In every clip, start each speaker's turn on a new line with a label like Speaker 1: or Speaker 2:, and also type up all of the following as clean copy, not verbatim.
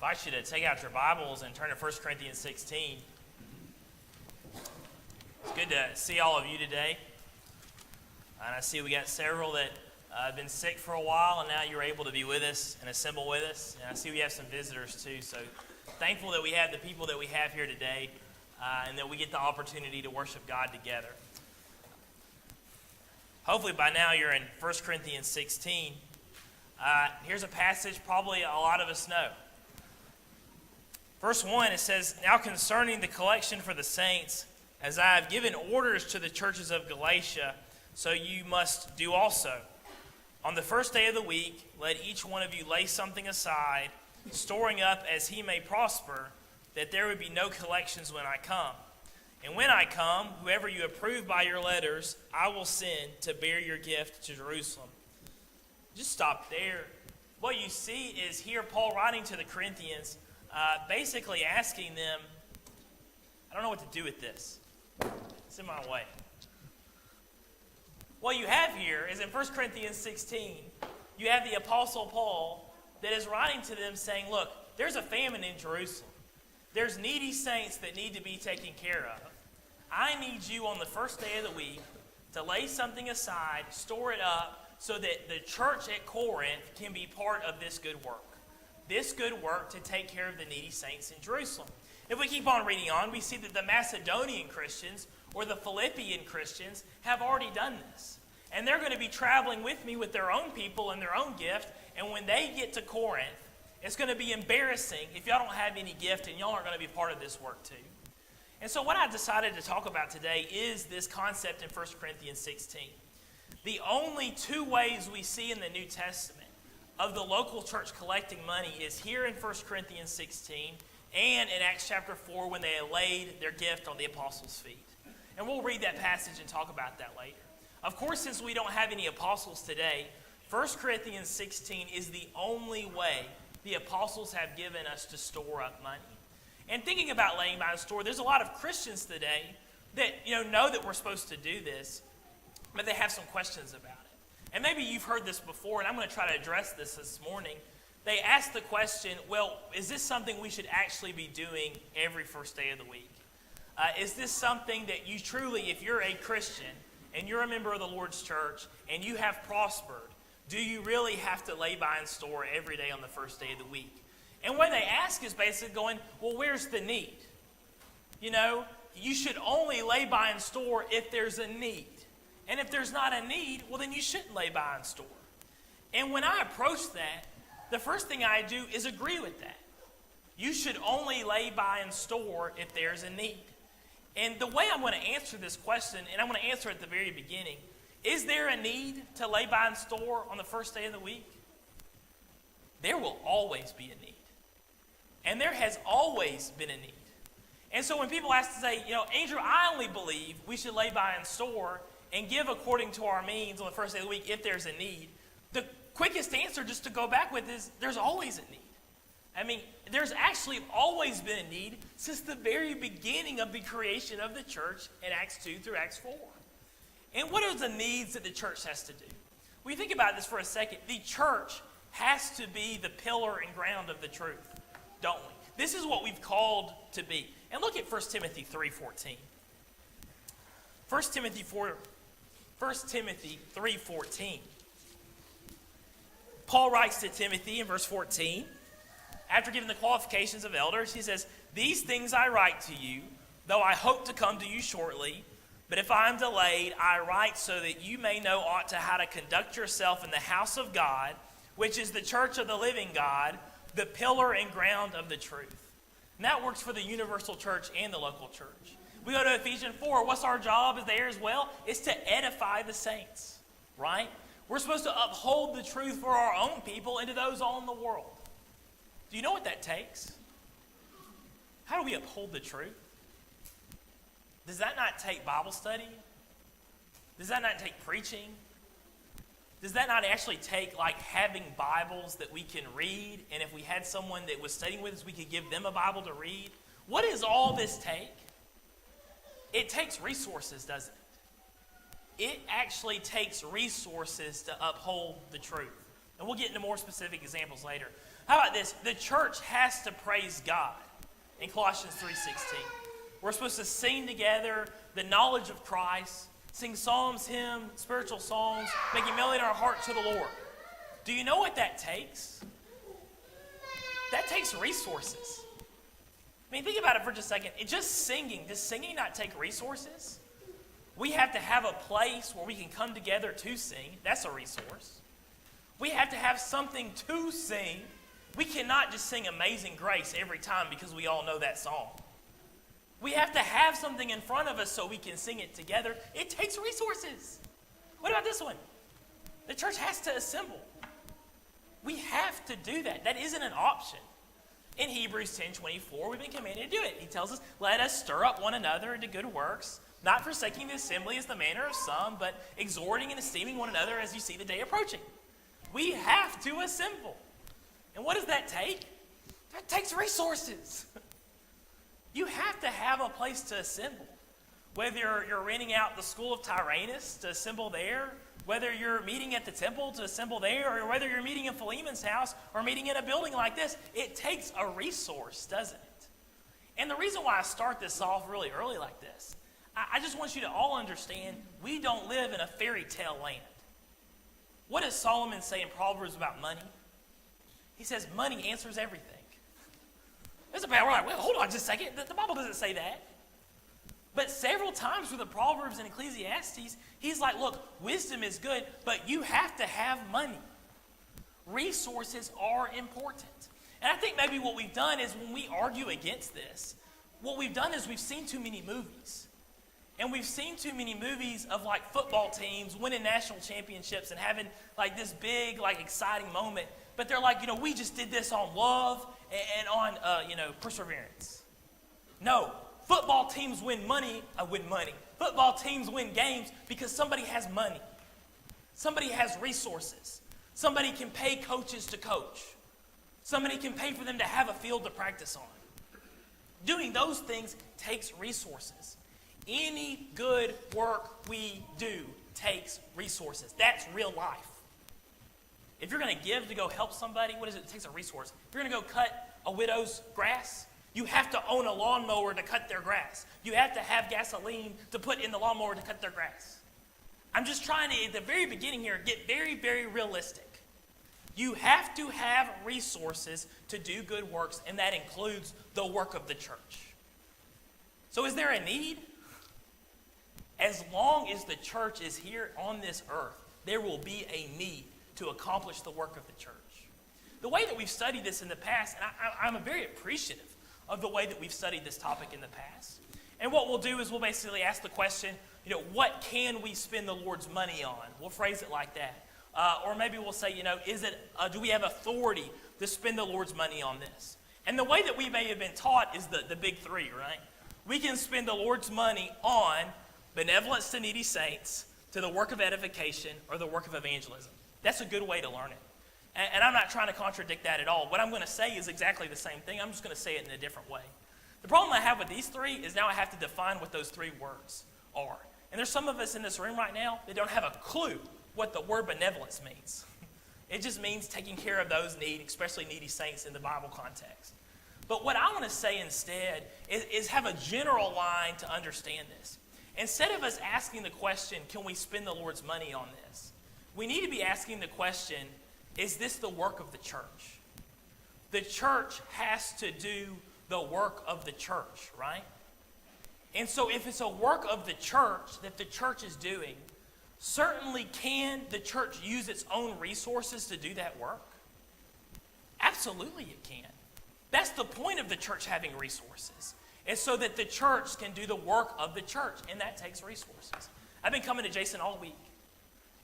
Speaker 1: I invite you to take out your Bibles and turn to 1 Corinthians 16. It's good to see all of you today. And I see we got several that have been sick for a while, and now you're able to be with us and assemble with us. And I see we have some visitors too. So thankful that we have the people that we have here today, and that we get the opportunity to worship God together. Hopefully by now you're in 1 Corinthians 16. Here's a passage probably a lot of us know. Verse 1, it says, "Now concerning the collection for the saints, as I have given orders to the churches of Galatia, so you must do also. On the first day of the week, let each one of you lay something aside, storing up as he may prosper, that there would be no collections when I come. And when I come, whoever you approve by your letters, I will send to bear your gift to Jerusalem." Just stop there. What you see is here Paul writing to the Corinthians, basically asking them, I don't know what to do with this. It's in my way. What you have here is in 1 Corinthians 16, you have the Apostle Paul that is writing to them saying, look, there's a famine in Jerusalem. There's needy saints that need to be taken care of. I need you on the first day of the week to lay something aside, store it up, so that the church at Corinth can be part of this good work. This good work to take care of the needy saints in Jerusalem. If we keep on reading on, we see that the Macedonian Christians or the Philippian Christians have already done this. And they're going to be traveling with me with their own people and their own gift. And when they get to Corinth, it's going to be embarrassing if y'all don't have any gift and y'all aren't going to be part of this work too. And so what I decided to talk about today is this concept in 1 Corinthians 16. The only two ways we see in the New Testament of the local church collecting money is here in 1 Corinthians 16 and in Acts chapter 4 when they laid their gift on the apostles' feet. And we'll read that passage and talk about that later. Of course, since we don't have any apostles today, 1 Corinthians 16 is the only way the apostles have given us to store up money. And thinking about laying by the store, there's a lot of Christians today that know that we're supposed to do this, but they have some questions about it. And maybe you've heard this before, and I'm going to try to address this morning. They ask the question, well, is this something we should actually be doing every first day of the week? Is this something that you truly, if you're a Christian and you're a member of the Lord's church and you have prospered, do you really have to lay by and store every day on the first day of the week? And what they ask is basically going, well, where's the need? You should only lay by and store if there's a need. And if there's not a need, well, then you shouldn't lay by and store. And when I approach that, the first thing I do is agree with that. You should only lay by and store if there's a need. And the way I'm going to answer this question, and I'm going to answer it at the very beginning, is there a need to lay by and store on the first day of the week? There will always be a need. And there has always been a need. And so when people ask to say, Andrew, I only believe we should lay by and store and give according to our means on the first day of the week if there's a need, the quickest answer just to go back with is there's always a need. I mean, there's actually always been a need since the very beginning of the creation of the church in Acts 2 through Acts 4. And what are the needs that the church has to do? When you think about this for a second, the church has to be the pillar and ground of the truth, don't we? This is what we've called to be. And look at 1 Timothy 3:14. 1 Timothy 3:14. Paul writes to Timothy in verse 14, after giving the qualifications of elders, he says, "These things I write to you, though I hope to come to you shortly. But if I am delayed, I write so that you may know how to conduct yourself in the house of God, which is the church of the living God, the pillar and ground of the truth." And that works for the universal church and the local church. We go to Ephesians 4. What's our job there as well? It's to edify the saints, right? We're supposed to uphold the truth for our own people and to those all in the world. Do you know what that takes? How do we uphold the truth? Does that not take Bible study? Does that not take preaching? Does that not actually take having Bibles that we can read? And if we had someone that was studying with us, we could give them a Bible to read? What does all this take? It takes resources, doesn't it? It actually takes resources to uphold the truth. And we'll get into more specific examples later. How about this? The church has to praise God in Colossians 3:16. We're supposed to sing together the knowledge of Christ, sing psalms, hymns, spiritual songs, making melody in our heart to the Lord. Do you know what that takes? That takes resources. I mean, think about it for just a second. Does singing not take resources? We have to have a place where we can come together to sing. That's a resource. We have to have something to sing. We cannot just sing Amazing Grace every time because we all know that song. We have to have something in front of us so we can sing it together. It takes resources. What about this one? The church has to assemble. We have to do that. That isn't an option. In Hebrews 10:24, we've been commanded to do it. He tells us, let us stir up one another into good works, not forsaking the assembly as the manner of some, but exhorting and esteeming one another as you see the day approaching. We have to assemble. And what does that take? That takes resources. You have to have a place to assemble. Whether you're renting out the School of Tyrannus to assemble there, whether you're meeting at the temple to assemble there, or whether you're meeting in Philemon's house or meeting in a building like this, it takes a resource, doesn't it? And the reason why I start this off really early like this, I just want you to all understand we don't live in a fairy tale land. What does Solomon say in Proverbs about money? He says money answers everything. We're like, well, hold on just a second. The Bible doesn't say that. But several times through the Proverbs and Ecclesiastes, he's like, look, wisdom is good, but you have to have money. Resources are important. And I think maybe what we've done is when we argue against this, what we've done is we've seen too many movies. And we've seen too many movies of like football teams winning national championships and having like this big, like exciting moment. But they're like, we just did this on love and on, perseverance. No. Football teams win money. Football teams win games because somebody has money. Somebody has resources. Somebody can pay coaches to coach. Somebody can pay for them to have a field to practice on. Doing those things takes resources. Any good work we do takes resources. That's real life. If you're going to give to go help somebody, what is it? It takes a resource. If you're going to go cut a widow's grass, you have to own a lawnmower to cut their grass. You have to have gasoline to put in the lawnmower to cut their grass. I'm just trying to, at the very beginning here, get very, very realistic. You have to have resources to do good works, and that includes the work of the church. So is there a need? As long as the church is here on this earth, there will be a need to accomplish the work of the church. The way that we've studied this in the past, and I'm very appreciative of the way that we've studied this topic in the past. And what we'll do is we'll basically ask the question, what can we spend the Lord's money on? We'll phrase it like that. Or maybe we'll say, do we have authority to spend the Lord's money on this? And the way that we may have been taught is the big three, right? We can spend the Lord's money on benevolence to needy saints, to the work of edification, or the work of evangelism. That's a good way to learn it. And I'm not trying to contradict that at all. What I'm going to say is exactly the same thing. I'm just going to say it in a different way. The problem I have with these three is now I have to define what those three words are. And there's some of us in this room right now that don't have a clue what the word benevolence means. It just means taking care of those especially needy saints in the Bible context. But what I want to say instead is have a general line to understand this. Instead of us asking the question, can we spend the Lord's money on this? We need to be asking the question, is this the work of the church? The church has to do the work of the church, right? And so if it's a work of the church that the church is doing, certainly can the church use its own resources to do that work? Absolutely it can. That's the point of the church having resources. It's so that the church can do the work of the church, and that takes resources. I've been coming to Jason all week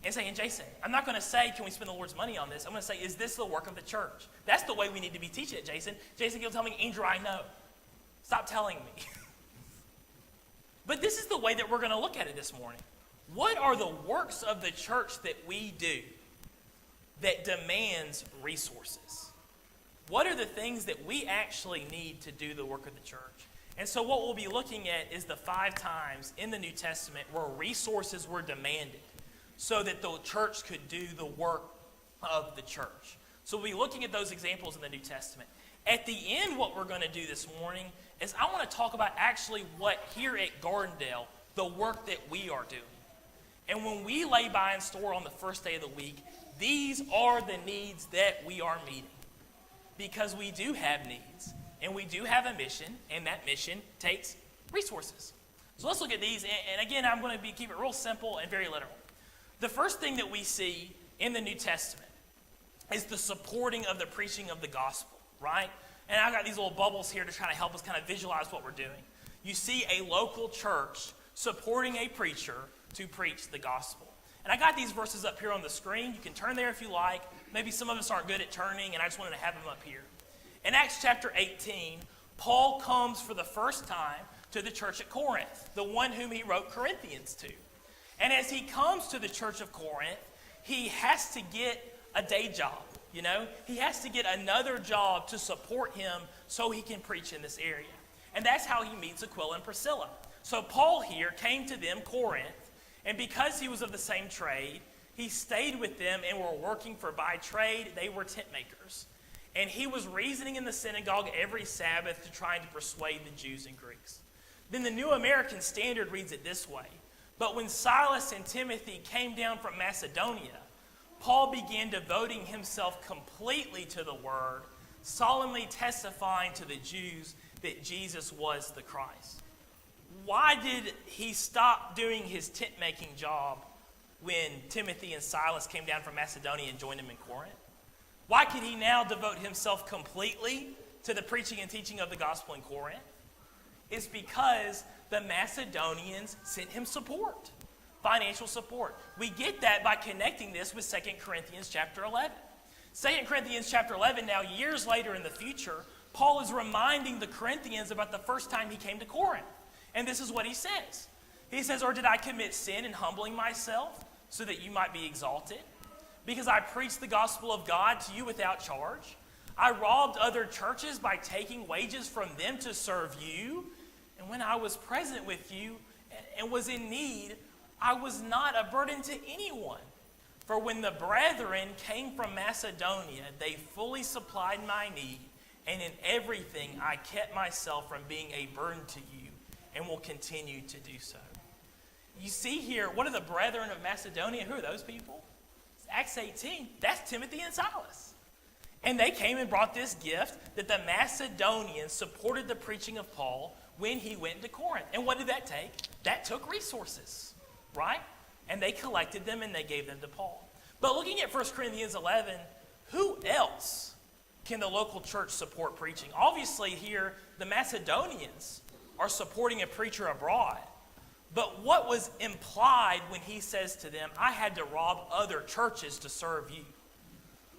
Speaker 1: and saying, Jason, I'm not going to say, can we spend the Lord's money on this? I'm going to say, is this the work of the church? That's the way we need to be teaching it, Jason. Jason, you'll tell me, Andrew, I know. Stop telling me. But this is the way that we're going to look at it this morning. What are the works of the church that we do that demands resources? What are the things that we actually need to do the work of the church? And so what we'll be looking at is the 5 times in the New Testament where resources were demanded so that the church could do the work of the church. So we'll be looking at those examples in the New Testament. At the end, what we're going to do this morning is I want to talk about actually what here at Gardendale, the work that we are doing. And when we lay by and store on the first day of the week, these are the needs that we are meeting. Because we do have needs, and we do have a mission, and that mission takes resources. So let's look at these, and again, I'm going to keep it real simple and very literal. The first thing that we see in the New Testament is the supporting of the preaching of the gospel, right? And I've got these little bubbles here to try to help us kind of visualize what we're doing. You see a local church supporting a preacher to preach the gospel. And I got these verses up here on the screen. You can turn there if you like. Maybe some of us aren't good at turning, and I just wanted to have them up here. In Acts chapter 18, Paul comes for the first time to the church at Corinth, the one whom he wrote Corinthians to. And as he comes to the church of Corinth, he has to get a day job, you know? He has to get another job to support him so he can preach in this area. And that's how he meets Aquila and Priscilla. So Paul here came to them, Corinth, and because he was of the same trade, he stayed with them and were working, for by trade they were tent makers. And he was reasoning in the synagogue every Sabbath to try to persuade the Jews and Greeks. Then the New American Standard reads it this way: but when Silas and Timothy came down from Macedonia, Paul began devoting himself completely to the word, solemnly testifying to the Jews that Jesus was the Christ. Why did he stop doing his tent-making job when Timothy and Silas came down from Macedonia and joined him in Corinth? Why could he now devote himself completely to the preaching and teaching of the gospel in Corinth? It's because the Macedonians sent him support, financial support. We get that by connecting this with 2 Corinthians chapter 11. 2 Corinthians chapter 11, now years later in the future, Paul is reminding the Corinthians about the first time he came to Corinth. And this is what he says. He says, or did I commit sin in humbling myself so that you might be exalted? Because I preached the gospel of God to you without charge. I robbed other churches by taking wages from them to serve you. And when I was present with you and was in need, I was not a burden to anyone. For when the brethren came from Macedonia, they fully supplied my need. And in everything I kept myself from being a burden to you, and will continue to do so. You see here, what are the brethren of Macedonia? Who are those people? It's Acts 18. That's Timothy and Silas. And they came and brought this gift that the Macedonians supported the preaching of Paul when he went to Corinth. And what did that take? That took resources, right? And they collected them and they gave them to Paul. But looking at 1 Corinthians 11, who else can the local church support preaching? Obviously here, the Macedonians are supporting a preacher abroad. But what was implied when he says to them, I had to rob other churches to serve you?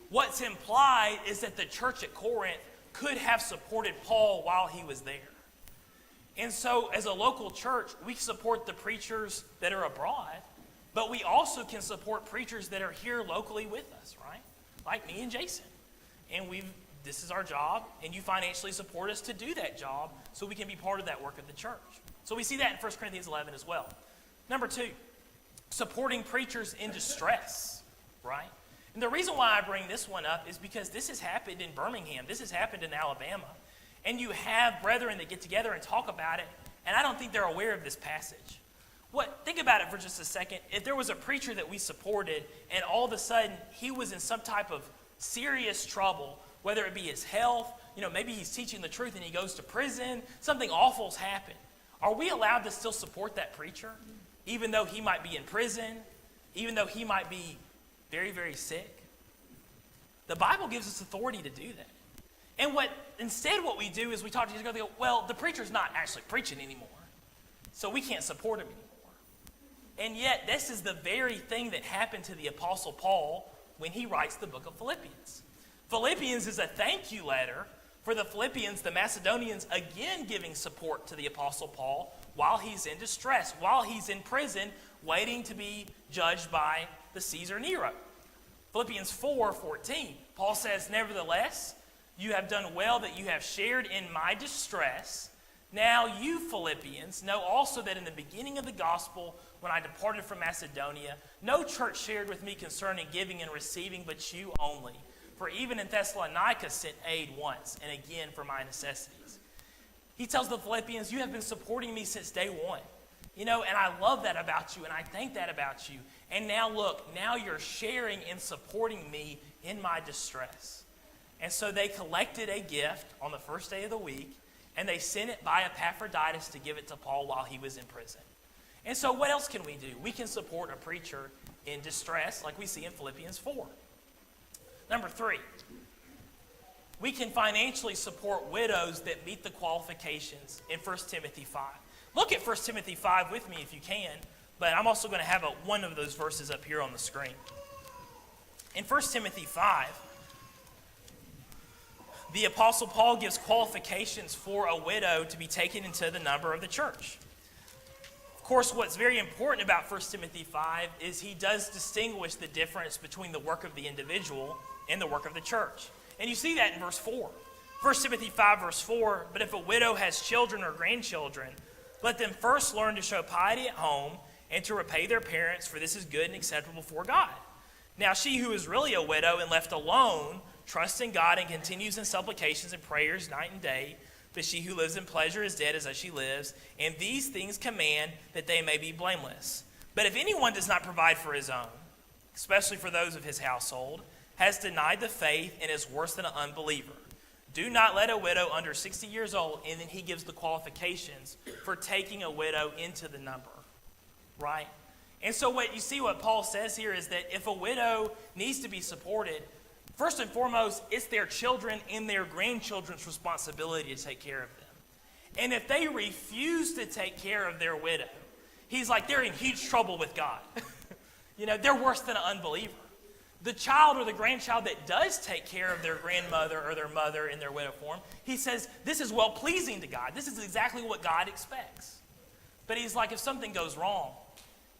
Speaker 1: What's implied is that the church at Corinth could have supported Paul while he was there. And so as a local church, we support the preachers that are abroad, but we also can support preachers that are here locally with us, right? Like me and Jason. And this is our job, and you financially support us to do that job so we can be part of that work of the church. So we see that in 1 Corinthians 11 as well. Number 2, supporting preachers in distress, right? And the reason why I bring this one up is because this has happened in Birmingham. This has happened in Alabama. And you have brethren that get together and talk about it, and I don't think they're aware of this passage. Think about it for just a second. If there was a preacher that we supported, and all of a sudden he was in some type of serious trouble, whether it be his health, maybe he's teaching the truth and he goes to prison, something awful's happened. Are we allowed to still support that preacher, even though he might be in prison, even though he might be very, very sick? The Bible gives us authority to do that. And instead what we do is we talk to each other and go, well, the preacher's not actually preaching anymore, so we can't support him anymore. And yet this is the very thing that happened to the Apostle Paul when he writes the book of Philippians. Philippians is a thank you letter for the Philippians, the Macedonians, again giving support to the Apostle Paul while he's in distress, while he's in prison, waiting to be judged by the Caesar Nero. Philippians 4:14, Paul says, nevertheless, you have done well that you have shared in my distress. Now you, Philippians, know also that in the beginning of the gospel, when I departed from Macedonia, no church shared with me concerning giving and receiving, but you only. For even in Thessalonica sent aid once, and again for my necessities. He tells the Philippians, you have been supporting me since day one. And I love that about you, and I think that about you. And now look, now you're sharing and supporting me in my distress. And so they collected a gift on the first day of the week, and they sent it by Epaphroditus to give it to Paul while he was in prison. And so what else can we do? We can support a preacher in distress like we see in Philippians 4. Number 3, we can financially support widows that meet the qualifications in 1 Timothy 5. Look at 1 Timothy 5 with me if you can, but I'm also going to have one of those verses up here on the screen. In 1 Timothy 5, the Apostle Paul gives qualifications for a widow to be taken into the number of the church. Of course, what's very important about 1 Timothy 5 is he does distinguish the difference between the work of the individual and the work of the church. And you see that in verse 4. 1 Timothy 5, verse 4, but if a widow has children or grandchildren, let them first learn to show piety at home and to repay their parents, for this is good and acceptable before God. Now she who is really a widow and left alone trusts in God and continues in supplications and prayers night and day. But she who lives in pleasure is dead as she lives. And these things command that they may be blameless. But if anyone does not provide for his own, especially for those of his household, has denied the faith and is worse than an unbeliever. Do not let a widow under 60 years old, and then he gives the qualifications for taking a widow into the number, right? And so what you see what Paul says here is that if a widow needs to be supported, first and foremost, it's their children and their grandchildren's responsibility to take care of them. And if they refuse to take care of their widow, he's like, they're in huge trouble with God. They're worse than an unbeliever. The child or the grandchild that does take care of their grandmother or their mother in their widow form, he says, this is well-pleasing to God. This is exactly what God expects. But he's like, if something goes wrong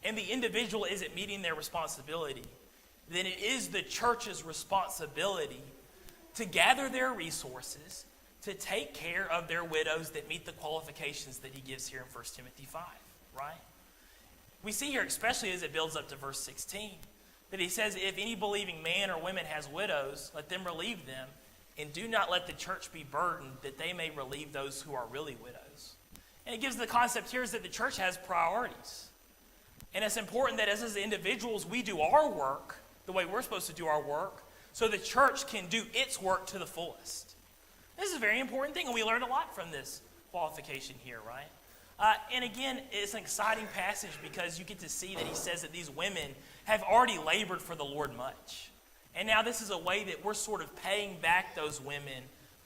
Speaker 1: and the individual isn't meeting their responsibility, then it is the church's responsibility to gather their resources to take care of their widows that meet the qualifications that he gives here in 1 Timothy 5, right? We see here, especially as it builds up to verse 16, that he says, if any believing man or woman has widows, let them relieve them, and do not let the church be burdened, that they may relieve those who are really widows. And it gives the concept here is that the church has priorities. And it's important that as individuals, we do our work the way we're supposed to do our work, so the church can do its work to the fullest. This is a very important thing, and we learned a lot from this qualification here, right? And again, it's an exciting passage because you get to see that he says that these women have already labored for the Lord much. And now this is a way that we're sort of paying back those women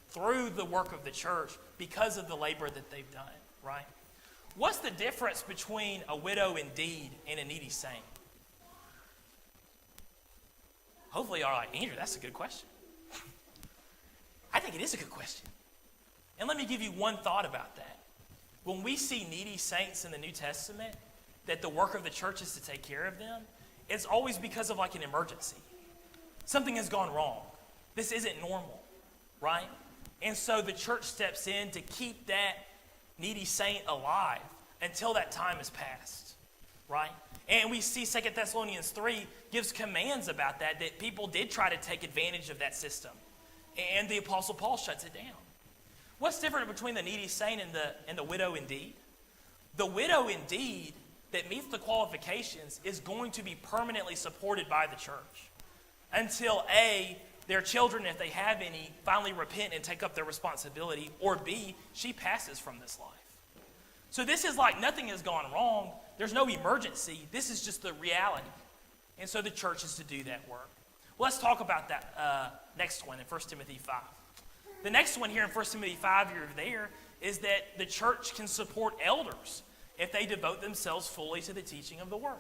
Speaker 1: through the work of the church because of the labor that they've done, right? What's the difference between a widow indeed and a needy saint? Hopefully y'all are like, Andrew, that's a good question. I think it is a good question. And let me give you one thought about that. When we see needy saints in the New Testament, that the work of the church is to take care of them, it's always because of like an emergency. Something has gone wrong. This isn't normal, right? And so the church steps in to keep that needy saint alive until that time has passed, right? And we see 2 Thessalonians 3 gives commands about that people did try to take advantage of that system. And the Apostle Paul shuts it down. What's different between the needy saint and the widow indeed? The widow indeed that meets the qualifications is going to be permanently supported by the church until A, their children, if they have any, finally repent and take up their responsibility, or B, she passes from this life. So this is like nothing has gone wrong. There's no emergency. This is just the reality. And so the church is to do that work. Well, let's talk about that next one in 1 Timothy 5. The next one here in 1 Timothy 5, you're there, is that the church can support elders if they devote themselves fully to the teaching of the word.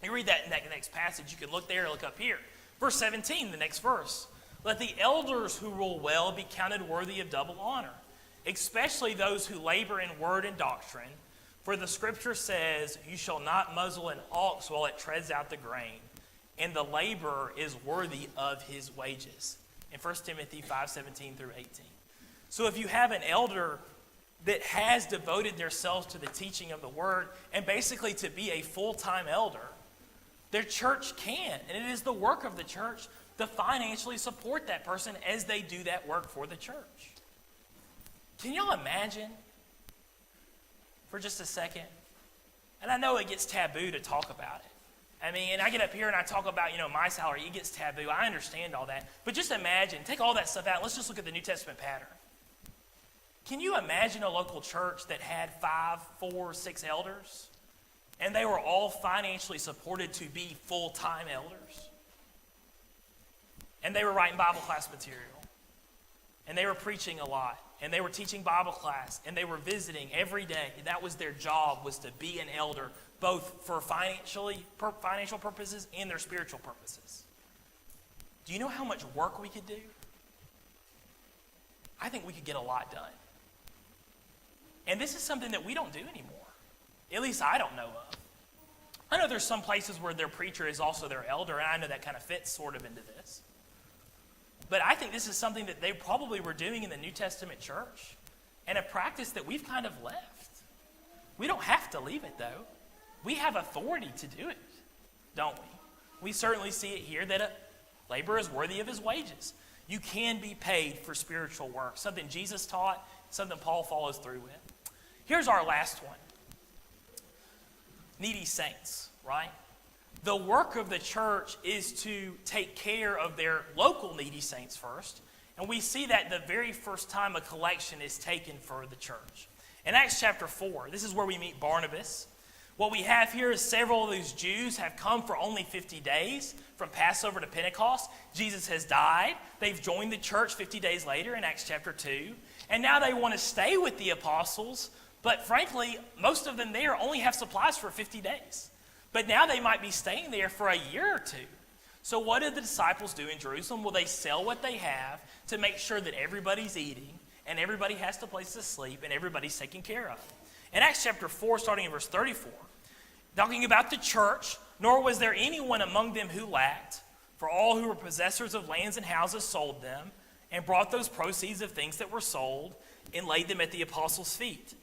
Speaker 1: You read that in that next passage. You can look there or look up here. Verse 17, the next verse. Let the elders who rule well be counted worthy of double honor, especially those who labor in word and doctrine. For the scripture says, you shall not muzzle an ox while it treads out the grain, and the laborer is worthy of his wages. In 1 Timothy 5:17 through 18. So if you have an elder that has devoted themselves to the teaching of the word and basically to be a full-time elder, their church can, and it is the work of the church to financially support that person as they do that work for the church. Can y'all imagine for just a second? And I know it gets taboo to talk about it. I mean, and I get up here and I talk about, my salary. It gets taboo. I understand all that. But just imagine, take all that stuff out. Let's just look at the New Testament pattern. Can you imagine a local church that had 5, 4, 6 elders? And they were all financially supported to be full-time elders? And they were writing Bible class material. And they were preaching a lot. And they were teaching Bible class. And they were visiting every day. That was their job, was to be an elder, both for financial purposes and their spiritual purposes. Do you know how much work we could do? I think we could get a lot done. And this is something that we don't do anymore. At least I don't know of. I know there's some places where their preacher is also their elder, and I know that kind of fits sort of into this. But I think this is something that they probably were doing in the New Testament church, and a practice that we've kind of left. We don't have to leave it, though. We have authority to do it, don't we? We certainly see it here that a laborer is worthy of his wages. You can be paid for spiritual work, something Jesus taught, something Paul follows through with. Here's our last one. Needy saints, right? The work of the church is to take care of their local needy saints first. And we see that the very first time a collection is taken for the church. In Acts chapter 4, this is where we meet Barnabas. What we have here is several of these Jews have come for only 50 days from Passover to Pentecost. Jesus has died. They've joined the church 50 days later in Acts chapter 2. And now they want to stay with the apostles. But frankly, most of them there only have supplies for 50 days. But now they might be staying there for a year or two. So what do the disciples do in Jerusalem? Well, they sell what they have to make sure that everybody's eating and everybody has a place to sleep and everybody's taken care of. In Acts chapter 4, starting in verse 34, talking about the church, nor was there anyone among them who lacked, for all who were possessors of lands and houses sold them and brought those proceeds of things that were sold and laid them at the apostles' feet.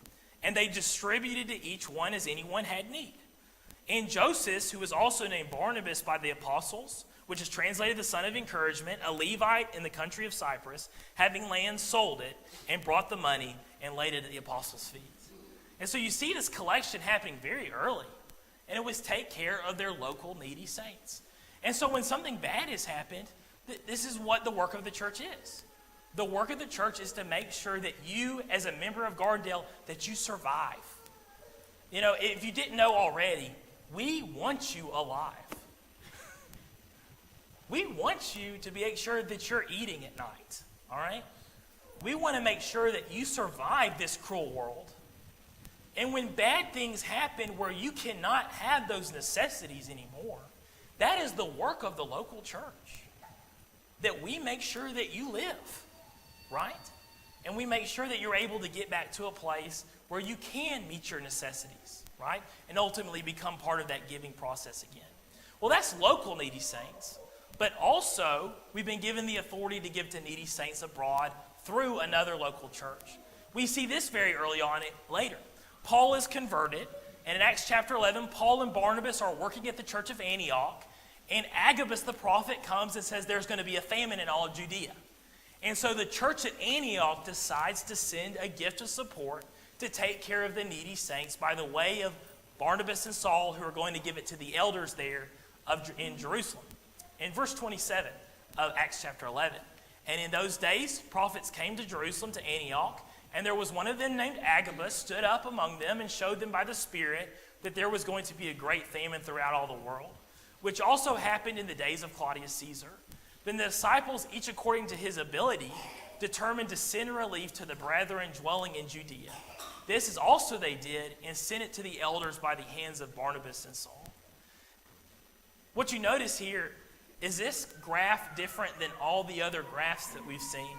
Speaker 1: And they distributed to each one as anyone had need. And Joseph, who was also named Barnabas by the apostles, which is translated the son of encouragement, a Levite in the country of Cyprus, having land, sold it, and brought the money and laid it at the apostles' feet. And so you see this collection happening very early. And it was take care of their local needy saints. And so when something bad has happened, this is what the work of the church is. The work of the church is to make sure that you, as a member of Gardendale, that you survive. If you didn't know already, we want you alive. We want you to make sure that you're eating at night, all right? We want to make sure that you survive this cruel world. And when bad things happen where you cannot have those necessities anymore, that is the work of the local church. That we make sure that you live, right? And we make sure that you're able to get back to a place where you can meet your necessities, right? And ultimately become part of that giving process again. Well, that's local needy saints. But also, we've been given the authority to give to needy saints abroad through another local church. We see this very early on later. Paul is converted, and in Acts chapter 11, Paul and Barnabas are working at the church of Antioch, and Agabus the prophet comes and says there's going to be a famine in all of Judea. And so the church at Antioch decides to send a gift of support to take care of the needy saints by the way of Barnabas and Saul, who are going to give it to the elders there in Jerusalem. In verse 27 of Acts chapter 11, and in those days, prophets came to Jerusalem, to Antioch, and there was one of them named Agabus, stood up among them and showed them by the Spirit that there was going to be a great famine throughout all the world, which also happened in the days of Claudius Caesar. Then the disciples, each according to his ability, determined to send relief to the brethren dwelling in Judea. This is also they did, and sent it to the elders by the hands of Barnabas and Saul. What you notice here, is this graph different than all the other graphs that we've seen?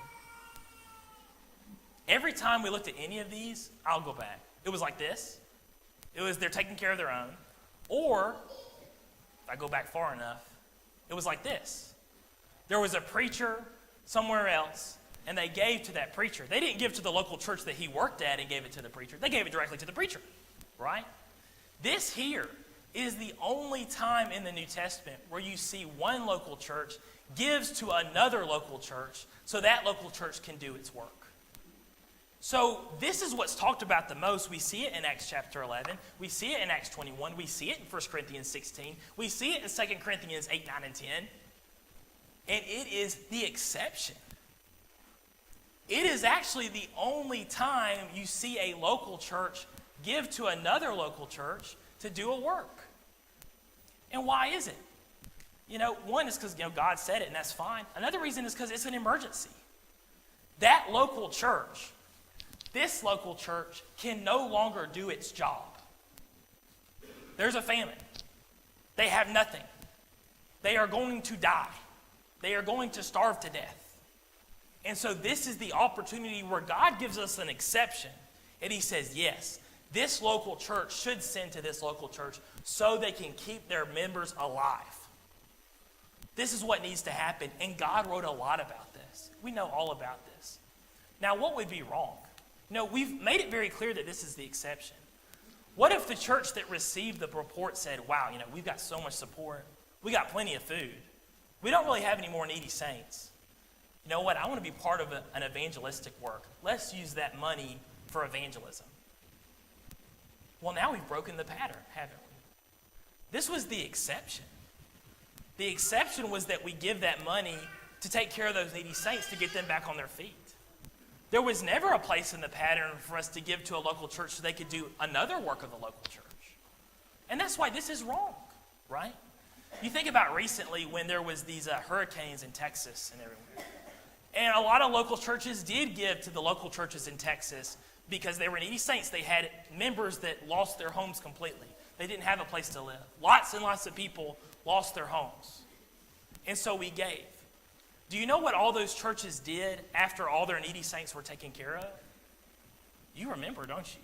Speaker 1: Every time we looked at any of these, I'll go back. It was like this. It was they're taking care of their own. Or, if I go back far enough, it was like this. There was a preacher somewhere else, and they gave to that preacher. They didn't give to the local church that he worked at and gave it to the preacher. They gave it directly to the preacher, right? This here It is the only time in the New Testament where you see one local church gives to another local church so that local church can do its work. So this is what's talked about the most. We see it in Acts chapter 11. We see it in Acts 21. We see it in 1 Corinthians 16. We see it in 2 Corinthians 8, 9, and 10. And it is the exception. It is actually the only time you see a local church give to another local church to do a work. And why is it? One is because God said it, and that's fine. Another reason is because it's an emergency. That local church, this local church, can no longer do its job. There's a famine. They have nothing. They are going to die. They are going to starve to death. And so this is the opportunity where God gives us an exception. And he says, yes, this local church should send to this local church so they can keep their members alive. This is what needs to happen. And God wrote a lot about this. We know all about this. Now, what would be wrong? We've made it very clear that this is the exception. What if the church that received the report said, wow, we've got so much support. We got plenty of food. We don't really have any more needy saints. You know what? I want to be part of an evangelistic work. Let's use that money for evangelism. Well, now we've broken the pattern, haven't we? This was the exception. The exception was that we give that money to take care of those needy saints to get them back on their feet. There was never a place in the pattern for us to give to a local church so they could do another work of the local church. And that's why this is wrong, right? You think about recently when there was these hurricanes in Texas and everywhere. And a lot of local churches did give to the local churches in Texas because they were needy saints. They had members that lost their homes completely. They didn't have a place to live. Lots and lots of people lost their homes. And so we gave. Do you know what all those churches did after all their needy saints were taken care of? You remember, don't you?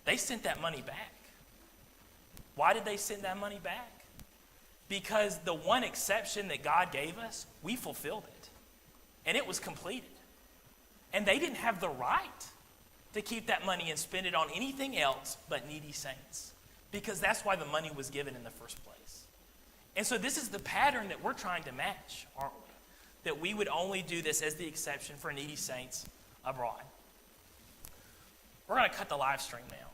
Speaker 1: They sent that money back. Why did they send that money back? Because the one exception that God gave us, we fulfilled it. And it was completed. And they didn't have the right to keep that money and spend it on anything else but needy saints. Because that's why the money was given in the first place. And so this is the pattern that we're trying to match, aren't we? That we would only do this as the exception for needy saints abroad. We're going to cut the live stream now.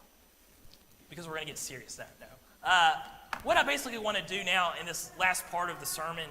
Speaker 1: Because we're going to get serious now. What I basically want to do now in this last part of the sermon